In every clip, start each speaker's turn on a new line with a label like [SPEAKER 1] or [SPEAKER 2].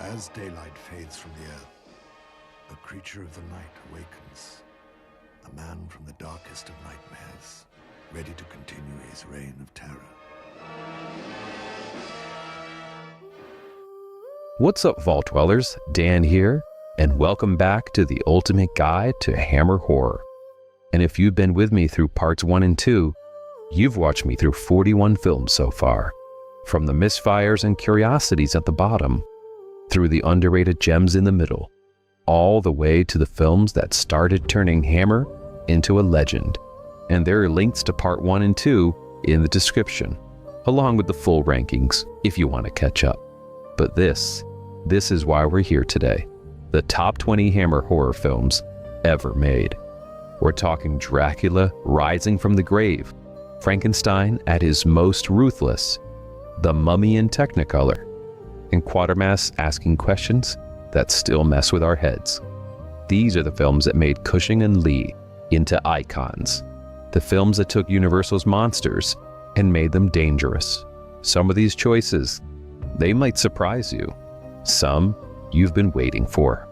[SPEAKER 1] As daylight fades from the earth, a creature of the night awakens. A man from the darkest of nightmares, ready to continue his reign of terror.
[SPEAKER 2] What's up, Vault Dwellers? Dan here, and welcome back to the ultimate guide to Hammer Horror. And if you've been with me through parts 1 and 2, you've watched me through 41 films so far. From the misfires and curiosities at the bottom, through the underrated gems in the middle, all the way to the films that started turning Hammer into a legend. And there are links to part 1 and 2 in the description, along with the full rankings if you want to catch up. But this is why we're here today. The top 20 Hammer horror films ever made. We're talking Dracula rising from the grave, Frankenstein at his most ruthless, The Mummy in Technicolor, and Quatermass asking questions that still mess with our heads. These are the films that made Cushing and Lee into icons. The films that took Universal's monsters and made them dangerous. Some of these choices, they might surprise you. Some you've been waiting for.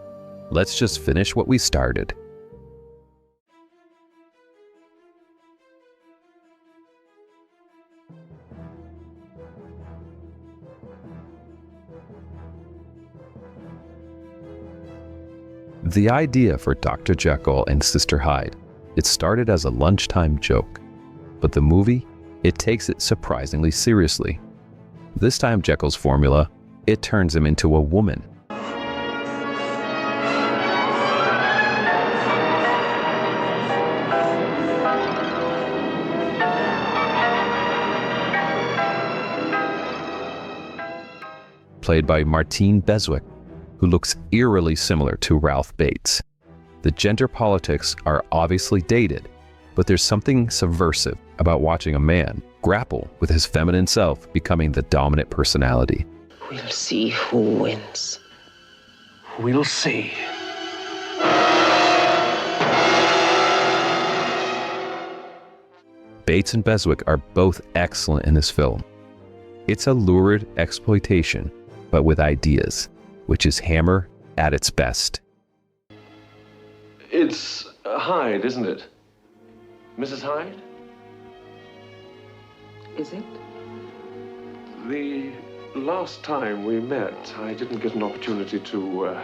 [SPEAKER 2] Let's just finish what we started. The idea for Dr. Jekyll and Sister Hyde, it started as a lunchtime joke, but the movie, it takes it surprisingly seriously. This time Jekyll's formula, it turns him into a woman. Played by Martine Beswick, who looks eerily similar to Ralph Bates. The gender politics are obviously dated, but there's something subversive about watching a man grapple with his feminine self becoming the dominant personality.
[SPEAKER 3] We'll see who wins.
[SPEAKER 4] We'll see.
[SPEAKER 2] Bates and Beswick are both excellent in this film. It's a lurid exploitation, but with ideas, which is Hammer at its best.
[SPEAKER 4] It's Hyde, isn't it? Mrs. Hyde?
[SPEAKER 3] Is it?
[SPEAKER 4] The last time we met, I didn't get an opportunity to,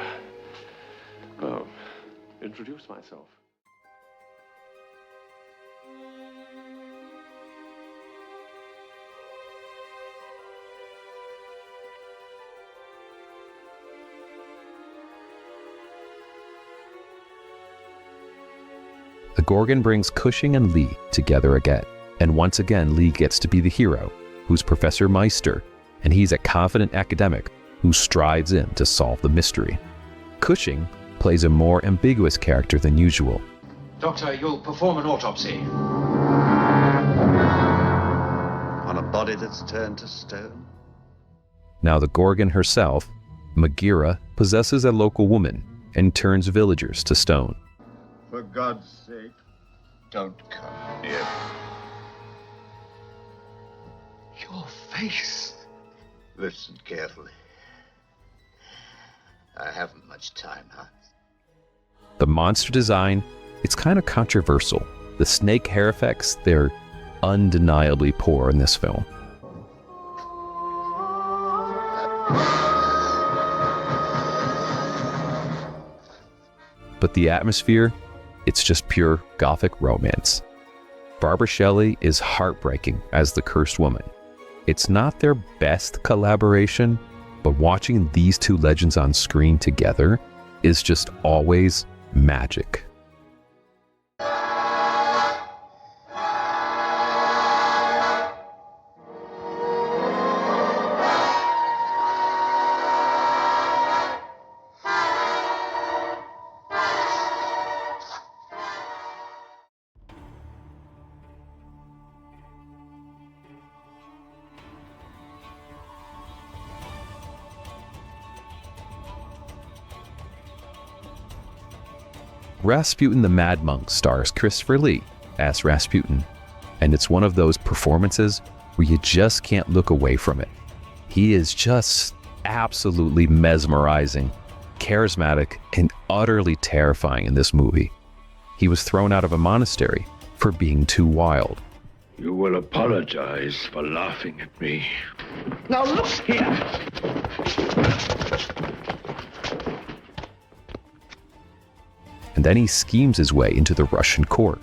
[SPEAKER 4] introduce myself.
[SPEAKER 2] The Gorgon brings Cushing and Lee together again, and once again Lee gets to be the hero, who's Professor Meister, and he's a confident academic who strides in to solve the mystery. Cushing plays a more ambiguous character than usual.
[SPEAKER 5] Doctor, you'll perform an autopsy.
[SPEAKER 6] On a body that's turned to stone?
[SPEAKER 2] Now the Gorgon herself, Megira, possesses a local woman and turns villagers to stone.
[SPEAKER 6] For God's sake, don't come near. Your face. Listen carefully. I haven't much time, huh?
[SPEAKER 2] The monster design, it's kind of controversial. The snake hair effects, they're undeniably poor in this film. But the atmosphere, it's just pure gothic romance. Barbara Shelley is heartbreaking as the cursed woman. It's not their best collaboration, but watching these two legends on screen together is just always magic. Rasputin the Mad Monk stars Christopher Lee as Rasputin, and it's one of those performances where you just can't look away from it. He is just absolutely mesmerizing, charismatic, and utterly terrifying in this movie. He was thrown out of a monastery for being too wild.
[SPEAKER 7] You will apologize for laughing at me.
[SPEAKER 5] Now look here!
[SPEAKER 2] And then he schemes his way into the Russian court.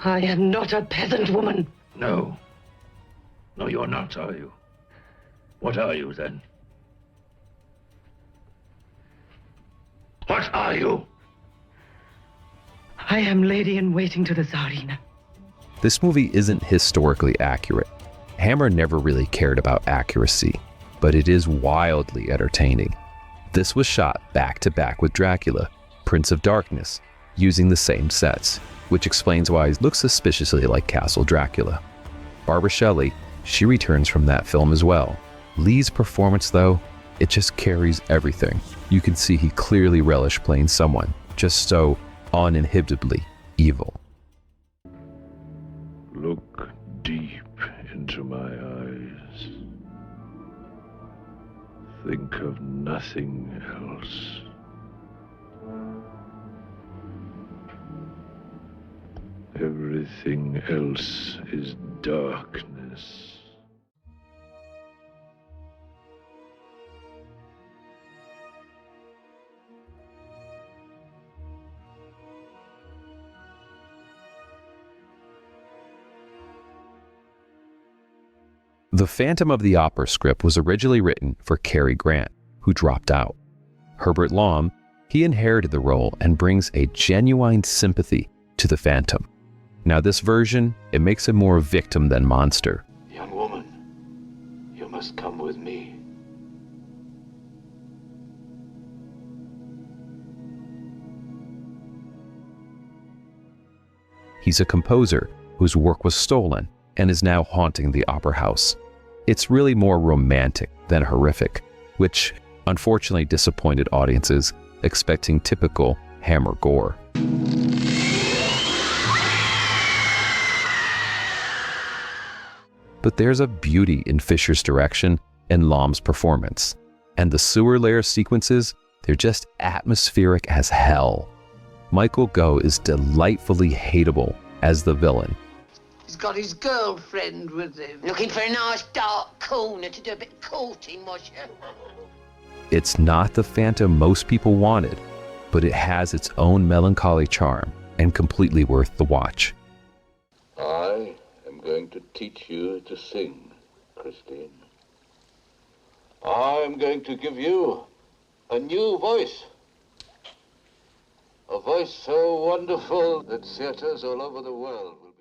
[SPEAKER 3] I am not a peasant woman.
[SPEAKER 7] No. No, you're not, are you? What are you, then? What are you?
[SPEAKER 3] I am lady-in-waiting to the Tsarina.
[SPEAKER 2] This movie isn't historically accurate. Hammer never really cared about accuracy, but it is wildly entertaining. This was shot back-to-back with Dracula, Prince of Darkness, using the same sets, which explains why he looks suspiciously like Castle Dracula. Barbara Shelley, she returns from that film as well. Lee's performance, though, it just carries everything. You can see he clearly relished playing someone just so uninhibitedly evil.
[SPEAKER 7] Look deep into my eyes. Think of nothing else. Everything else is darkness.
[SPEAKER 2] The Phantom of the Opera script was originally written for Cary Grant, who dropped out. Herbert Lom, he inherited the role and brings a genuine sympathy to the Phantom. Now this version, it makes him more victim than monster.
[SPEAKER 8] Young woman, you must come with me.
[SPEAKER 2] He's a composer whose work was stolen and is now haunting the opera house. It's really more romantic than horrific, which unfortunately disappointed audiences expecting typical Hammer gore. But there's a beauty in Fisher's direction and Lom's performance. And the sewer layer sequences, they're just atmospheric as hell. Michael Gough is delightfully hateable as the villain.
[SPEAKER 9] He's got his girlfriend with him.
[SPEAKER 3] Looking for a nice dark corner to do a bit of courting, was you?
[SPEAKER 2] It's not the Phantom most people wanted, but it has its own melancholy charm and completely worth the watch.
[SPEAKER 8] I am going to teach you to sing, Christine. I am going to give you a new voice. A voice so wonderful that theaters all over the world will be...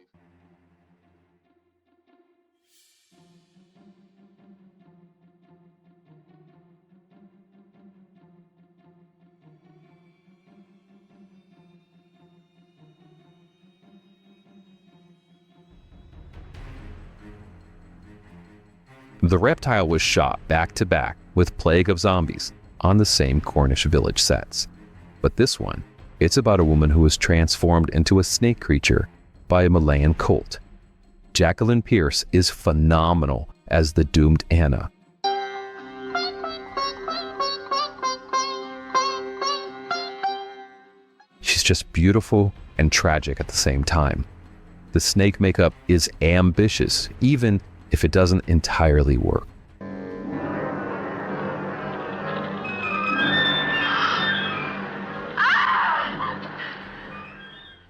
[SPEAKER 2] The Reptile was shot back-to-back with Plague of Zombies on the same Cornish village sets. But this one, it's about a woman who was transformed into a snake creature by a Malayan cult. Jacqueline Pearce is phenomenal as the doomed Anna. She's just beautiful and tragic at the same time. The snake makeup is ambitious, even if it doesn't entirely work.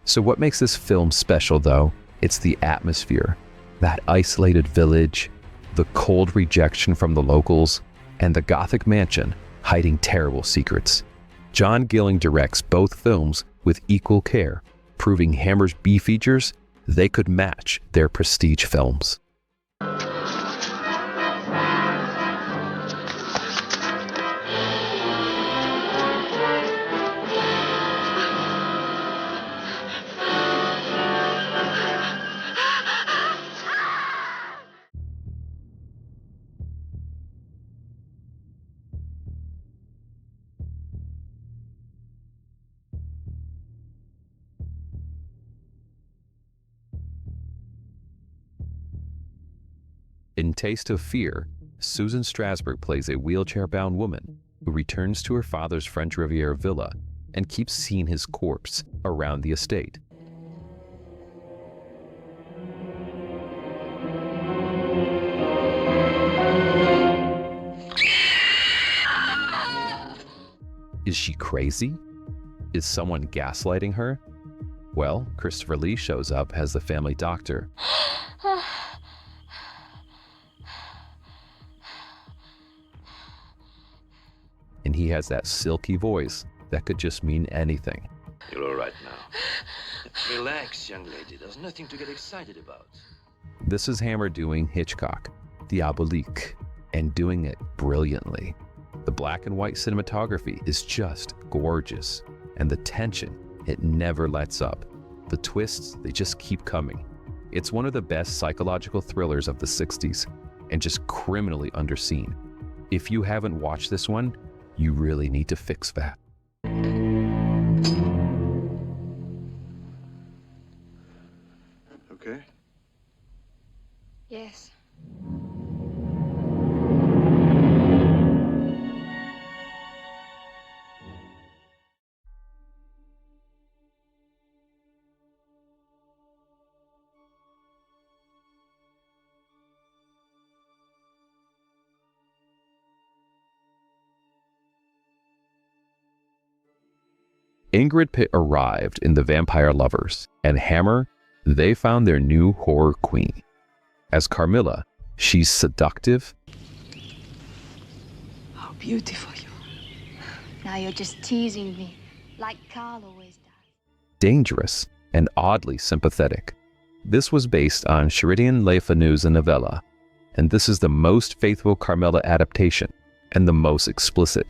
[SPEAKER 2] So what makes this film special, though? It's the atmosphere. That isolated village, the cold rejection from the locals, and the Gothic mansion hiding terrible secrets. John Gilling directs both films with equal care, proving Hammer's B features, they could match their prestige films. In Taste of Fear, Susan Strasberg plays a wheelchair-bound woman who returns to her father's French Riviera villa and keeps seeing his corpse around the estate. Is she crazy? Is someone gaslighting her? Well, Christopher Lee shows up as the family doctor. And he has that silky voice that could just mean anything.
[SPEAKER 7] You're all right now. Relax, young lady. There's nothing to get excited about.
[SPEAKER 2] This is Hammer doing Hitchcock, Diabolique, and doing it brilliantly. The black and white cinematography is just gorgeous, and the tension, it never lets up. The twists, they just keep coming. It's one of the best psychological thrillers of the 60s, and just criminally underseen. If you haven't watched this one, you really need to fix that.
[SPEAKER 6] Okay.
[SPEAKER 10] Yes.
[SPEAKER 2] Ingrid Pitt arrived in The Vampire Lovers, and Hammer, they found their new horror queen. As Carmilla, she's seductive.
[SPEAKER 10] How beautiful you are.
[SPEAKER 11] Now you're just teasing me, like Carl always does.
[SPEAKER 2] Dangerous, and oddly sympathetic. This was based on Sheridan Le Fanu's novella, and this is the most faithful Carmilla adaptation, and the most explicit.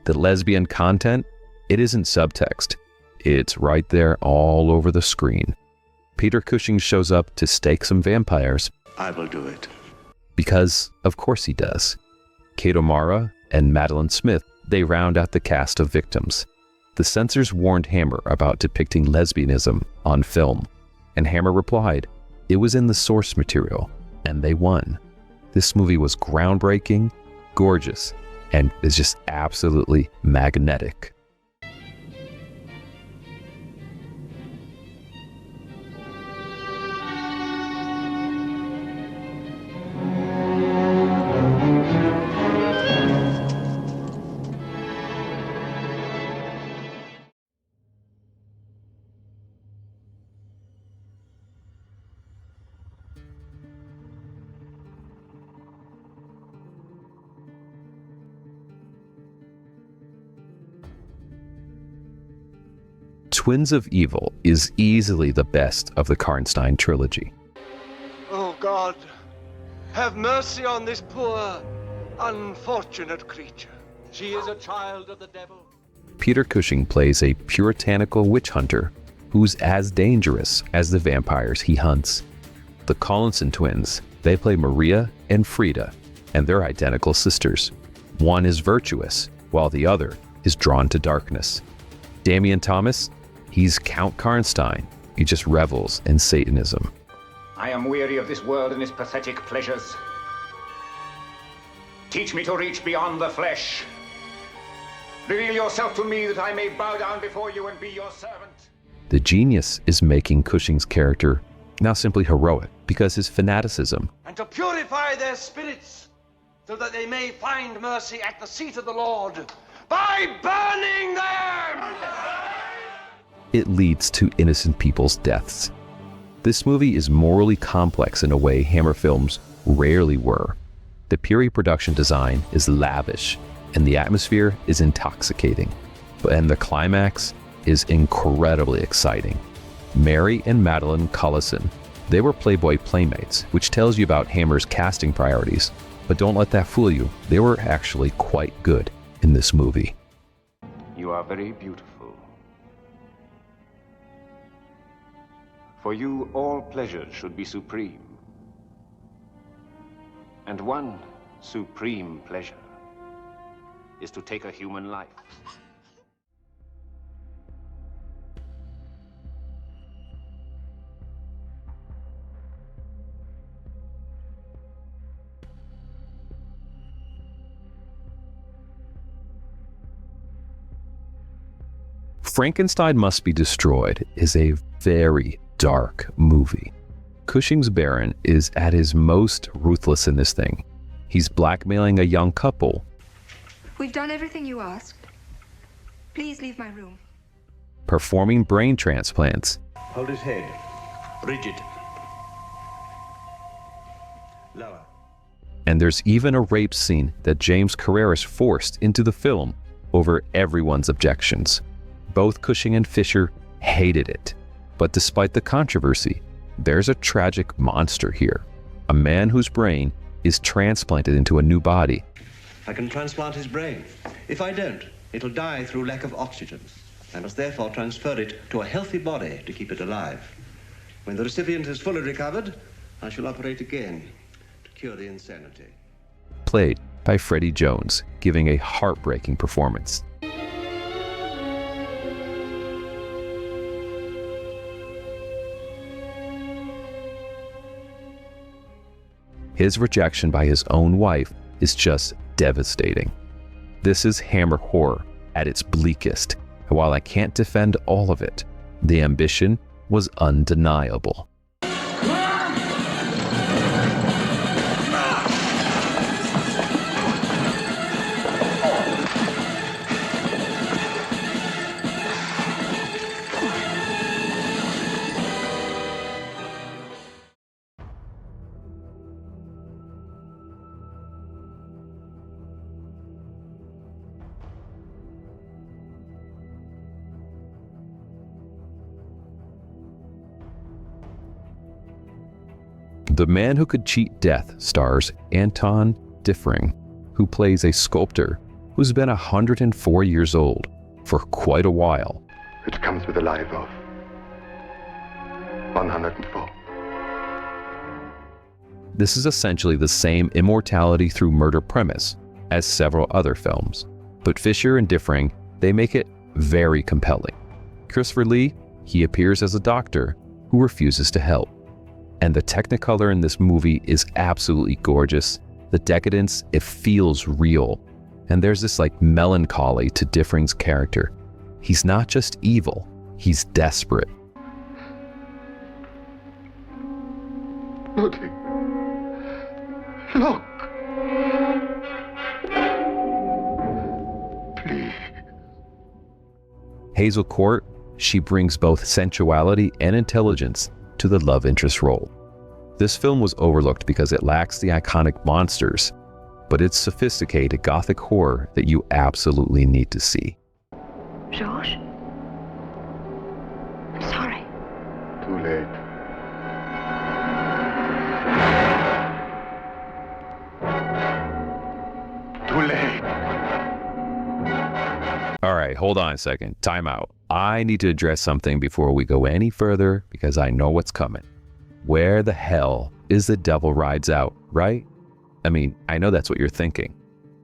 [SPEAKER 2] The lesbian content, it isn't subtext. It's right there all over the screen. Peter Cushing shows up to stake some vampires.
[SPEAKER 6] I will do it.
[SPEAKER 2] Because, of course he does. Kate O'Mara and Madeline Smith, they round out the cast of victims. The censors warned Hammer about depicting lesbianism on film, and Hammer replied, it was in the source material, and they won. This movie was groundbreaking, gorgeous, and is just absolutely magnetic. Twins of Evil is easily the best of the Karnstein trilogy.
[SPEAKER 5] Oh, God, have mercy on this poor, unfortunate creature. She is a child of the devil.
[SPEAKER 2] Peter Cushing plays a puritanical witch hunter who's as dangerous as the vampires he hunts. The Collinson twins, they play Maria and Frida, and they're identical sisters. One is virtuous, while the other is drawn to darkness. Damian Thomas, he's Count Karnstein. He just revels in Satanism.
[SPEAKER 12] I am weary of this world and its pathetic pleasures. Teach me to reach beyond the flesh. Reveal yourself to me that I may bow down before you and be your servant.
[SPEAKER 2] The genius is making Cushing's character now simply heroic because his fanaticism.
[SPEAKER 5] And to purify their spirits so that they may find mercy at the seat of the Lord by burning them!
[SPEAKER 2] It leads to innocent people's deaths. This movie is morally complex in a way Hammer films rarely were. The period production design is lavish, and the atmosphere is intoxicating. And the climax is incredibly exciting. Mary and Madeline Collison, they were Playboy playmates, which tells you about Hammer's casting priorities. But don't let that fool you. They were actually quite good in this movie.
[SPEAKER 12] You are very beautiful. For you, all pleasures should be supreme. And one supreme pleasure is to take a human life.
[SPEAKER 2] Frankenstein Must Be Destroyed is a very dark movie. Cushing's Baron is at his most ruthless in this thing. He's blackmailing a young couple.
[SPEAKER 13] We've done everything you asked. Please leave my room.
[SPEAKER 2] Performing brain transplants.
[SPEAKER 14] Hold his head. Rigid. Lower.
[SPEAKER 2] And there's even a rape scene that James Carreras forced into the film over everyone's objections. Both Cushing and Fisher hated it. But despite the controversy, there's a tragic monster here. A man whose brain is transplanted into a new body.
[SPEAKER 14] I can transplant his brain. If I don't, it'll die through lack of oxygen. I must therefore transfer it to a healthy body to keep it alive. When the recipient is fully recovered, I shall operate again to cure the insanity.
[SPEAKER 2] Played by Freddie Jones, giving a heartbreaking performance. His rejection by his own wife is just devastating. This is Hammer horror at its bleakest, and while I can't defend all of it, the ambition was undeniable. The Man Who Could Cheat Death stars Anton Diffring, who plays a sculptor who's been 104 years old for quite a while.
[SPEAKER 15] It comes with a life of 104.
[SPEAKER 2] This is essentially the same immortality through murder premise as several other films, but Fisher and Diffring, they make it very compelling. Christopher Lee, he appears as a doctor who refuses to help. And the Technicolor in this movie is absolutely gorgeous. The decadence, it feels real. And there's this like melancholy to Diffring's character. He's not just evil, he's desperate.
[SPEAKER 15] Ludwig, look. Please.
[SPEAKER 2] Hazel Court, she brings both sensuality and intelligence to the love interest role. This film was overlooked because it lacks the iconic monsters, but it's sophisticated gothic horror that you absolutely need to see.
[SPEAKER 13] Georges? I'm sorry.
[SPEAKER 15] Too late. Too late.
[SPEAKER 2] All right, hold on a second. Time out. I need to address something before we go any further because I know what's coming. Where the hell is The Devil Rides Out, right? I mean, I know that's what you're thinking.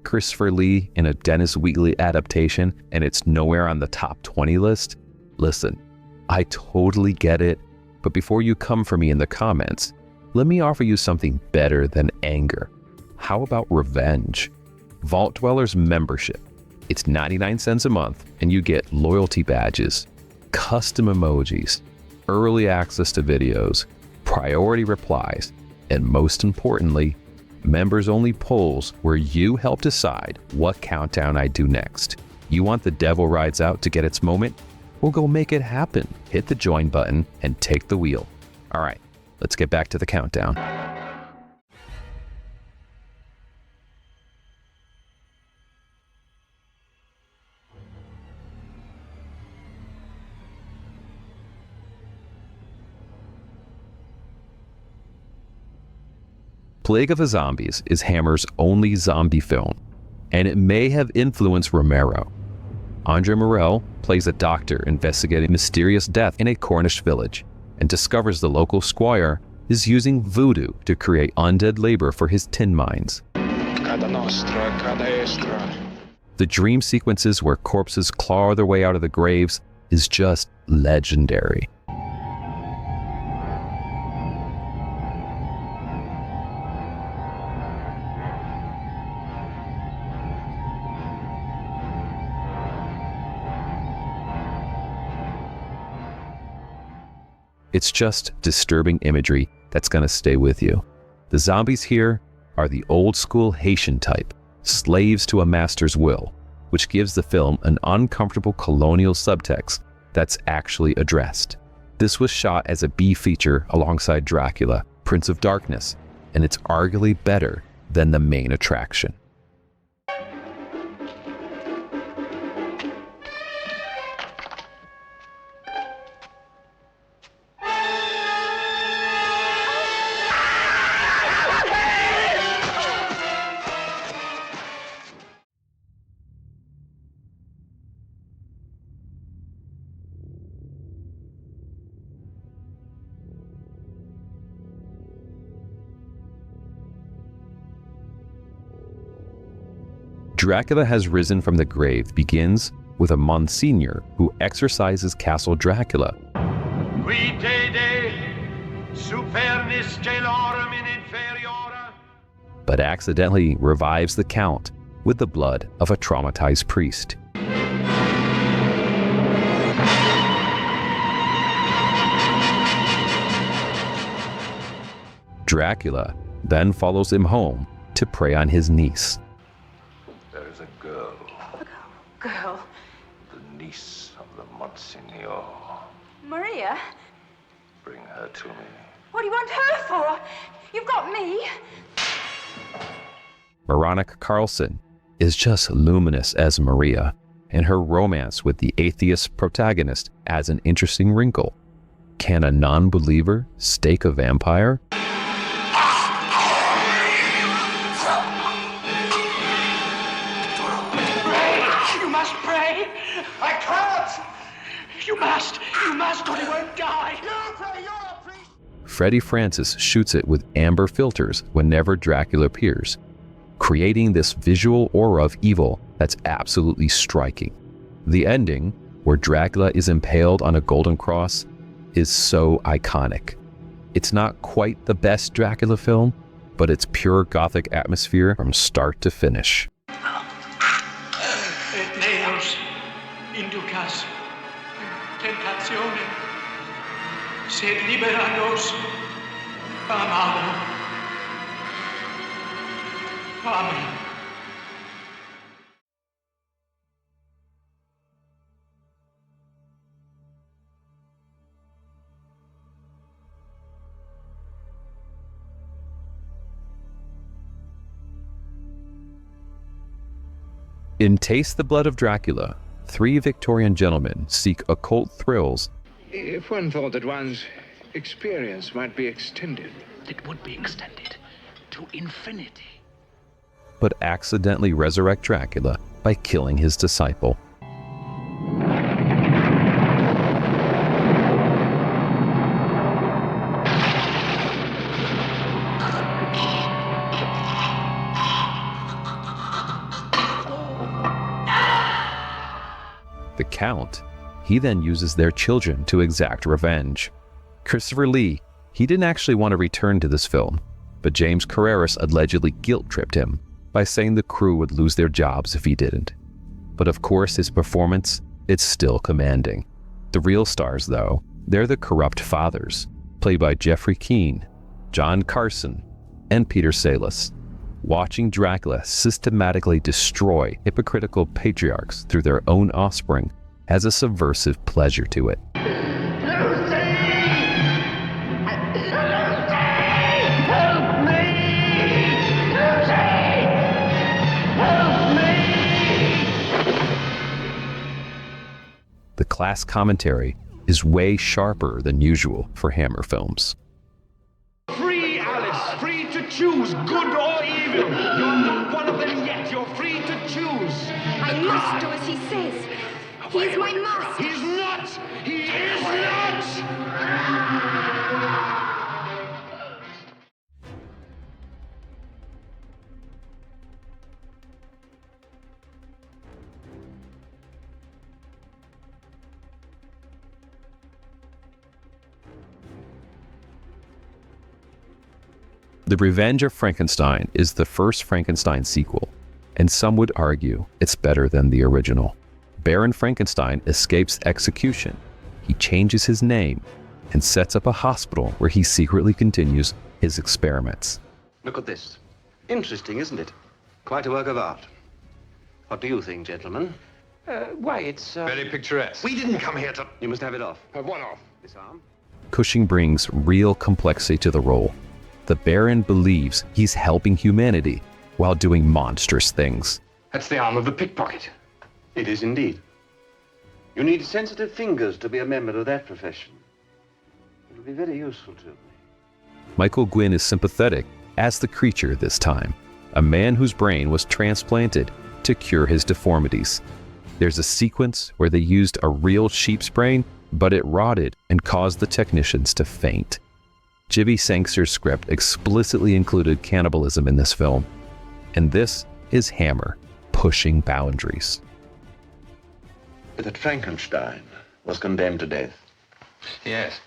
[SPEAKER 2] Christopher Lee in a Dennis Wheatley adaptation and it's nowhere on the top 20 list? Listen, I totally get it, but before you come for me in the comments, let me offer you something better than anger. How about revenge? Vault Dwellers membership. It's 99 cents a month and you get loyalty badges, custom emojis, early access to videos, priority replies, and most importantly, members-only polls where you help decide what countdown I do next. You want The Devil Rides Out to get its moment? We'll go make it happen. Hit the join button and take the wheel. All right, let's get back to the countdown. Plague of the Zombies is Hammer's only zombie film, and it may have influenced Romero. Andre Morel plays a doctor investigating mysterious death in a Cornish village and discovers the local squire is using voodoo to create undead labor for his tin mines. The dream sequences where corpses claw their way out of the graves is just legendary. It's just disturbing imagery that's going to stay with you. The zombies here are the old school Haitian type, slaves to a master's will, which gives the film an uncomfortable colonial subtext that's actually addressed. This was shot as a B feature alongside Dracula, Prince of Darkness, and it's arguably better than the main attraction. Dracula Has Risen from the Grave begins with a Monsignor who exorcises Castle Dracula. But accidentally revives the Count with the blood of a traumatized priest. Dracula then follows him home to prey on his niece.
[SPEAKER 8] There's a girl.
[SPEAKER 16] Girl?
[SPEAKER 8] The niece of the Monsignor.
[SPEAKER 16] Maria?
[SPEAKER 8] Bring her to me.
[SPEAKER 16] What do you want her for? You've got me.
[SPEAKER 2] Veronica Carlson is just luminous as Maria, and her romance with the atheist protagonist adds an interesting wrinkle. Can a non-believer stake a vampire?
[SPEAKER 5] You must, or he won't die.
[SPEAKER 2] Freddie Francis shoots it with amber filters whenever Dracula appears, creating this visual aura of evil that's absolutely striking. The ending, where Dracula is impaled on a golden cross, is so iconic. It's not quite the best Dracula film, but it's pure gothic atmosphere from start to finish.
[SPEAKER 5] Et meos inducas tentatione, sed libera nos a malo. Amen.
[SPEAKER 2] In Taste the Blood of Dracula, three Victorian gentlemen seek occult thrills.
[SPEAKER 17] If one thought that one's experience might be extended.
[SPEAKER 7] It would be extended to infinity.
[SPEAKER 2] But accidentally resurrect Dracula by killing his disciple. The Count, he then uses their children to exact revenge. Christopher Lee, he didn't actually want to return to this film, but James Carreras allegedly guilt-tripped him by saying the crew would lose their jobs if he didn't. But of course his performance, it's still commanding. The real stars though, they're the corrupt fathers, played by Jeffrey Keane, John Carson, and Peter Salis. Watching Dracula systematically destroy hypocritical patriarchs through their own offspring has a subversive pleasure to it. The class commentary is way sharper than usual for Hammer films.
[SPEAKER 5] Free, Alice, free to choose good or evil. You're not one of them yet. You're free to choose.
[SPEAKER 13] I must do as he says. He is my master.
[SPEAKER 5] He's not. He is not.
[SPEAKER 2] The Revenge of Frankenstein is the first Frankenstein sequel, and some would argue it's better than the original. Baron Frankenstein escapes execution. He changes his name, and sets up a hospital where he secretly continues his experiments.
[SPEAKER 14] Look at this. Interesting, isn't it? Quite a work of art. What do you think, gentlemen?
[SPEAKER 12] Why, it's...
[SPEAKER 15] Very picturesque.
[SPEAKER 14] We didn't come here to... You must have it off.
[SPEAKER 15] Have one off.
[SPEAKER 14] This arm.
[SPEAKER 2] Cushing brings real complexity to the role. The Baron believes he's helping humanity while doing monstrous things.
[SPEAKER 15] That's the arm of the pickpocket.
[SPEAKER 14] It is indeed. You need sensitive fingers to be a member of that profession. It'll be very useful to me.
[SPEAKER 2] Michael Gwynn is sympathetic as the creature this time, a man whose brain was transplanted to cure his deformities. There's a sequence where they used a real sheep's brain, but it rotted and caused the technicians to faint. Jivy Sangster's script explicitly included cannibalism in this film, and this is Hammer pushing boundaries.
[SPEAKER 14] That Frankenstein was condemned to death.
[SPEAKER 15] Yes.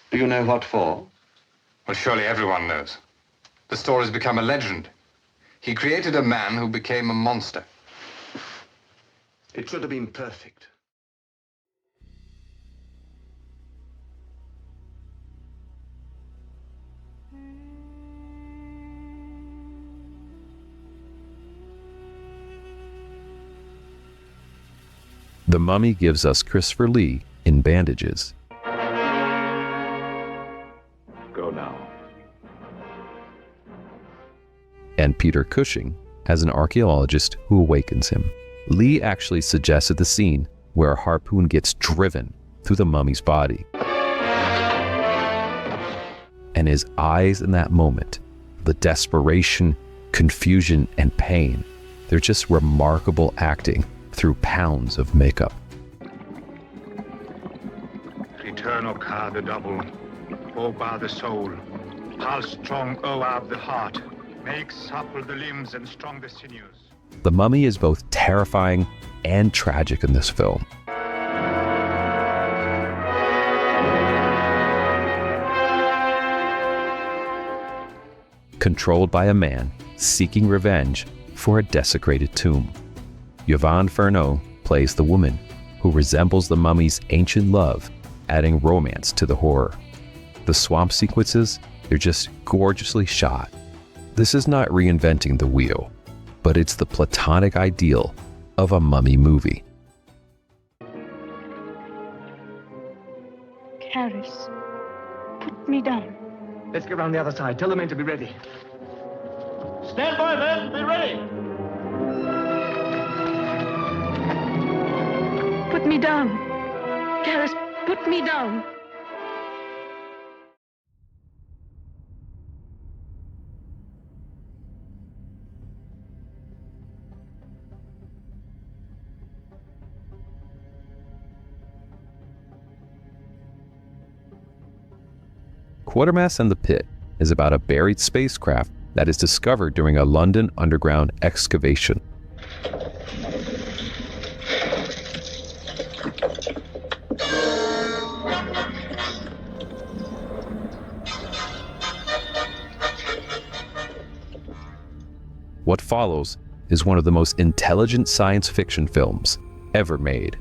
[SPEAKER 14] Do you know what for?
[SPEAKER 15] Well, surely everyone knows. The story's become a legend. He created a man who became a monster.
[SPEAKER 14] It should have been perfect.
[SPEAKER 2] The Mummy gives us Christopher Lee in bandages.
[SPEAKER 15] Go now.
[SPEAKER 2] And Peter Cushing as an archaeologist who awakens him. Lee actually suggested the scene where a harpoon gets driven through the mummy's body. And his eyes in that moment, the desperation, confusion, and pain, they're just remarkable acting through pounds of makeup.
[SPEAKER 18] Return, O Ka the double, O Ba the soul, pulse strong, O Ab the heart, make supple the limbs and strong the sinews.
[SPEAKER 2] The Mummy is both terrifying and tragic in this film. Controlled by a man seeking revenge for a desecrated tomb. Yvonne Furneaux plays the woman who resembles the mummy's ancient love, adding romance to the horror. The swamp sequences, they're just gorgeously shot. This is not reinventing the wheel, but it's the platonic ideal of a mummy movie.
[SPEAKER 16] Caris, put me down.
[SPEAKER 5] Let's get round the other side. Tell the men to be ready.
[SPEAKER 19] Stand by, men. Be ready.
[SPEAKER 16] Put me down. Caris, put me down.
[SPEAKER 2] Quatermass and the Pit is about a buried spacecraft that is discovered during a London underground excavation. What follows is one of the most intelligent science fiction films ever made.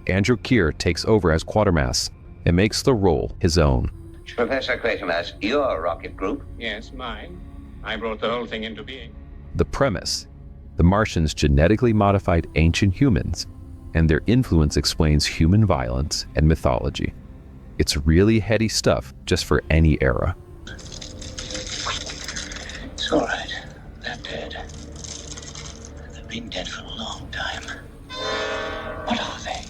[SPEAKER 2] Andrew Keir takes over as Quatermass and makes the role his own.
[SPEAKER 20] Professor Quatermass, your rocket group?
[SPEAKER 7] Yes, mine. I brought the whole thing into being.
[SPEAKER 2] The premise: the Martians genetically modified ancient humans, and their influence explains human violence and mythology. It's really heady stuff just for any era.
[SPEAKER 20] It's all right. They're dead. They've been dead for a long time. What are they?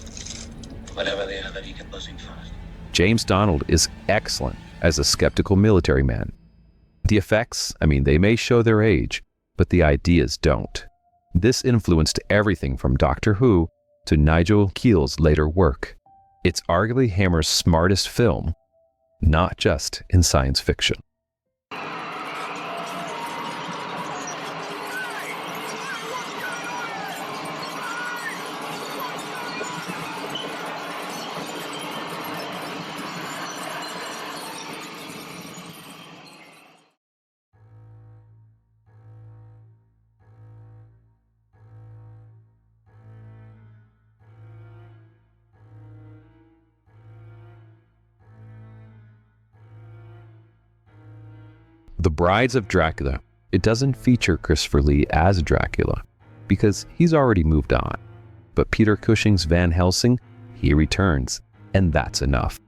[SPEAKER 20] Whatever they are, they're decomposing fast.
[SPEAKER 2] James Donald is excellent as a skeptical military man. The effects, they may show their age, but the ideas don't. This influenced everything from Doctor Who to Nigel Keel's later work. It's arguably Hammer's smartest film, not just in science fiction. The Brides of Dracula, it doesn't feature Christopher Lee as Dracula because he's already moved on. But Peter Cushing's Van Helsing, he returns, and that's enough.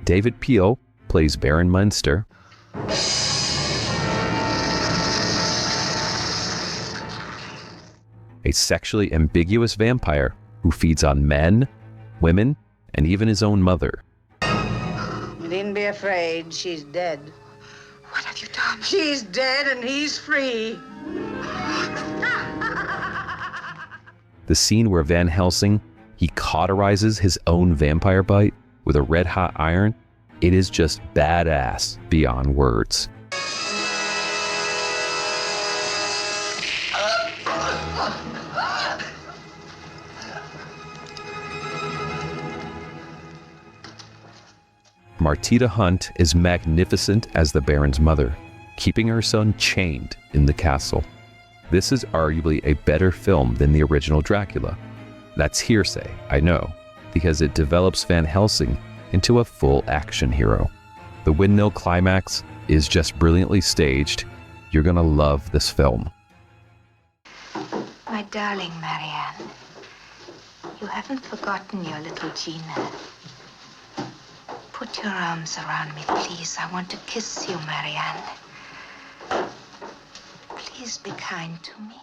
[SPEAKER 2] David Peel plays Baron Munster. A sexually ambiguous vampire who feeds on men, women, and even his own mother.
[SPEAKER 9] You needn't be afraid. She's dead.
[SPEAKER 10] What have you done?
[SPEAKER 9] She's dead and he's free.
[SPEAKER 2] The scene where Van Helsing, he cauterizes his own vampire bite with a red-hot iron, it is just badass beyond words. Martita Hunt is magnificent as the Baron's mother, keeping her son chained in the castle. This is arguably a better film than the original Dracula. That's hearsay, I know, because it develops Van Helsing into a full action hero. The windmill climax is just brilliantly staged. You're gonna love this film.
[SPEAKER 11] My darling Marianne, you haven't forgotten your little Gina. Put your arms around me, please. I want to kiss you, Marianne. Please be kind to me.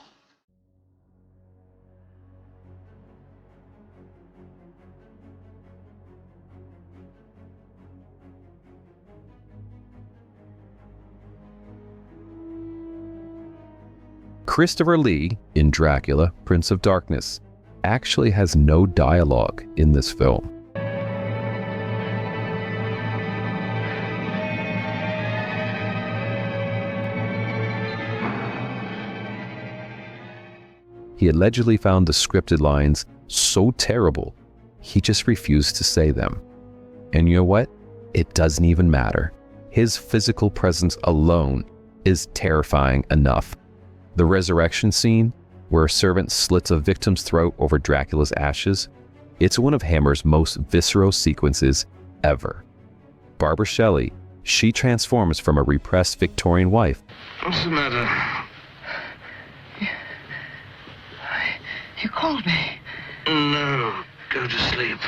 [SPEAKER 2] Christopher Lee, in Dracula, Prince of Darkness, actually has no dialogue in this film. He allegedly found the scripted lines so terrible, he just refused to say them. And you know what? It doesn't even matter. His physical presence alone is terrifying enough. The resurrection scene, where a servant slits a victim's throat over Dracula's ashes, it's one of Hammer's most visceral sequences ever. Barbara Shelley, she transforms from a repressed Victorian wife.
[SPEAKER 17] What's the matter?
[SPEAKER 10] You called me.
[SPEAKER 17] No, go to sleep.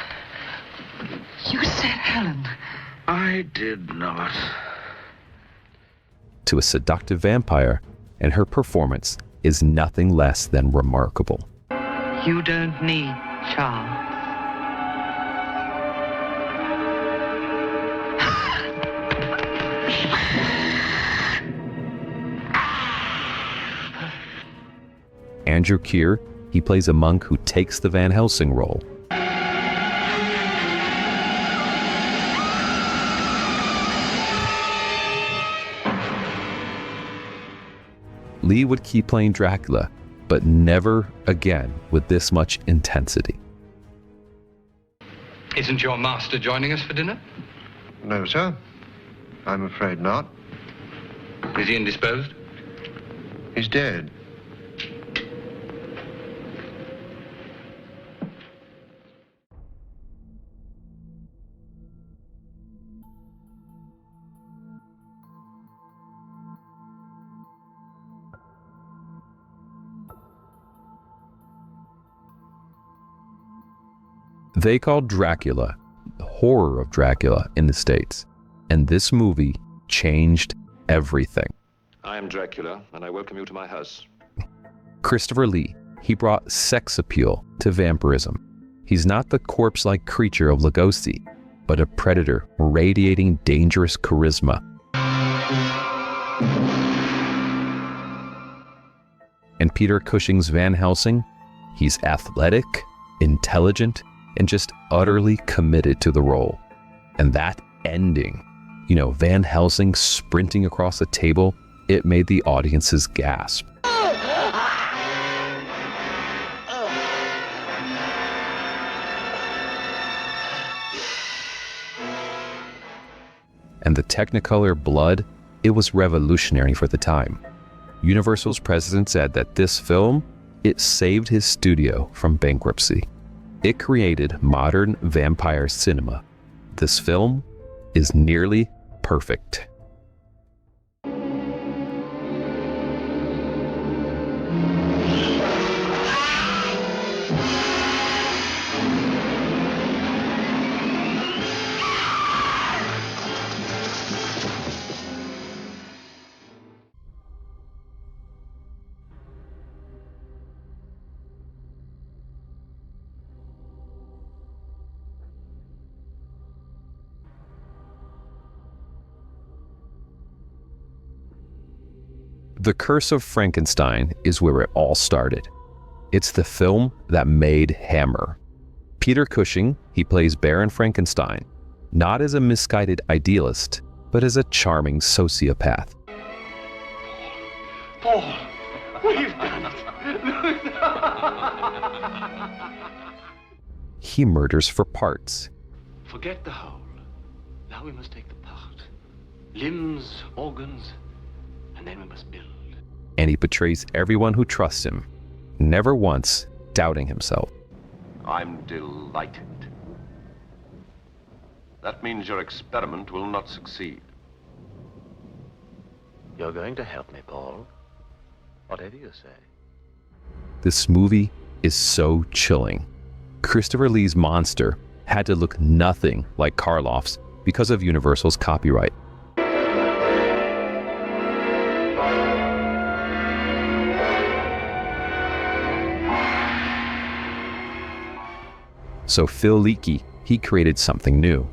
[SPEAKER 10] You said Helen.
[SPEAKER 17] I did not.
[SPEAKER 2] To a seductive vampire, and her performance is nothing less than remarkable.
[SPEAKER 10] You don't need Charles.
[SPEAKER 2] Andrew Keir, he plays a monk who takes the Van Helsing role. Lee would keep playing Dracula, but never again with this much intensity.
[SPEAKER 21] Isn't your master joining us for dinner?
[SPEAKER 14] No, sir. I'm afraid not.
[SPEAKER 21] Is he indisposed?
[SPEAKER 14] He's dead.
[SPEAKER 2] They called Dracula the Horror of Dracula in the States, and this movie changed everything.
[SPEAKER 4] I am Dracula, and I welcome you to my house.
[SPEAKER 2] Christopher Lee, he brought sex appeal to vampirism. He's not the corpse-like creature of Lugosi, but a predator radiating dangerous charisma. And Peter Cushing's Van Helsing, he's athletic, intelligent, and just utterly committed to the role. And that ending, Van Helsing sprinting across the table, it made the audiences gasp. And the Technicolor blood, it was revolutionary for the time. Universal's president said that this film, it saved his studio from bankruptcy. It created modern vampire cinema. This film is nearly perfect. The Curse of Frankenstein is where it all started. It's the film that made Hammer. Peter Cushing, he plays Baron Frankenstein, not as a misguided idealist, but as a charming sociopath.
[SPEAKER 5] Paul, we've done it.
[SPEAKER 2] He murders for parts.
[SPEAKER 5] Forget the whole. Now we must take the part. Limbs, organs, and then we must build.
[SPEAKER 2] And he betrays everyone who trusts him, never once doubting himself.
[SPEAKER 1] I'm delighted. That means your experiment will not succeed.
[SPEAKER 5] You're going to help me, Paul. Whatever you say.
[SPEAKER 2] This movie is so chilling. Christopher Lee's monster had to look nothing like Karloff's because of Universal's copyright. So Phil Leakey, he created something new.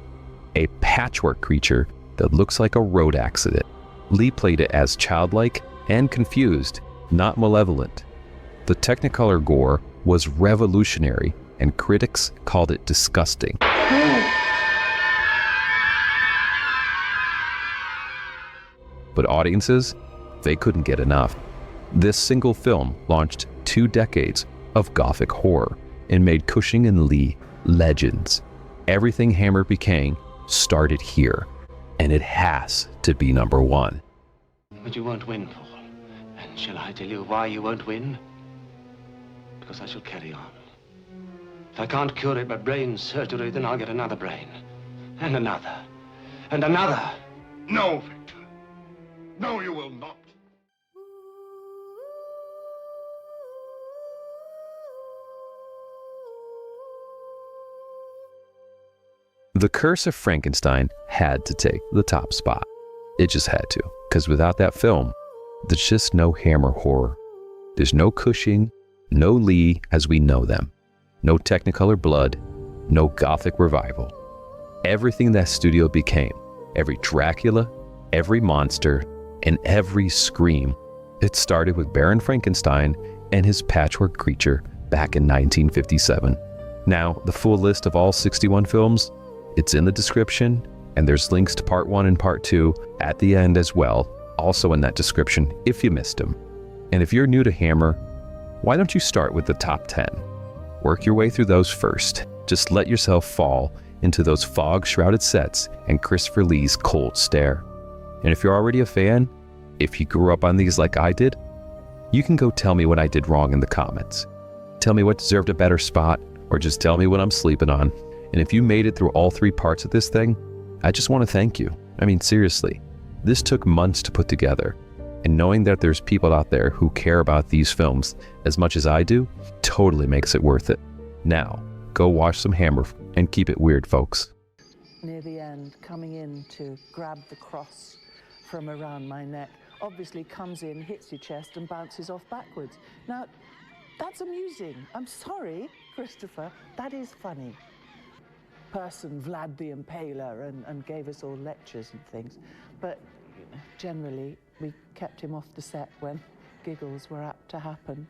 [SPEAKER 2] A patchwork creature that looks like a road accident. Lee played it as childlike and confused, not malevolent. The Technicolor gore was revolutionary, and critics called it disgusting. But audiences, they couldn't get enough. This single film launched 2 decades of gothic horror and made Cushing and Lee legends. Everything Hammer became started here, and it has to be number 1.
[SPEAKER 5] But you won't win, Paul. And shall I tell you why you won't win? Because I shall carry on. If I can't cure it by brain surgery, then I'll get another brain. And another. And another.
[SPEAKER 1] No, Victor. No, you will not.
[SPEAKER 2] The Curse of Frankenstein had to take the top spot. It just had to, because without that film, there's just no Hammer horror. There's no Cushing, no Lee as we know them, no Technicolor blood, no Gothic revival. Everything that studio became, every Dracula, every monster, and every scream, it started with Baron Frankenstein and his patchwork creature back in 1957. Now, the full list of all 61 films, it's in the description, and there's links to part 1 and part 2 at the end as well, also in that description if you missed them. And if you're new to Hammer, why don't you start with the top 10? Work your way through those first. Just let yourself fall into those fog-shrouded sets and Christopher Lee's cold stare. And if you're already a fan, if you grew up on these like I did, you can go tell me what I did wrong in the comments. Tell me what deserved a better spot, or just tell me what I'm sleeping on. And if you made it through all 3 parts of this thing, I just want to thank you. I mean, seriously, this took months to put together. And knowing that there's people out there who care about these films as much as I do, totally makes it worth it. Now, go watch some Hammer and keep it weird, folks.
[SPEAKER 22] Near the end, coming in to grab the cross from around my neck, obviously comes in, hits your chest and bounces off backwards. Now, that's amusing. I'm sorry, Christopher, that is funny. Person Vlad the Impaler and gave us all lectures and things, but generally we kept him off the set when giggles were apt to happen.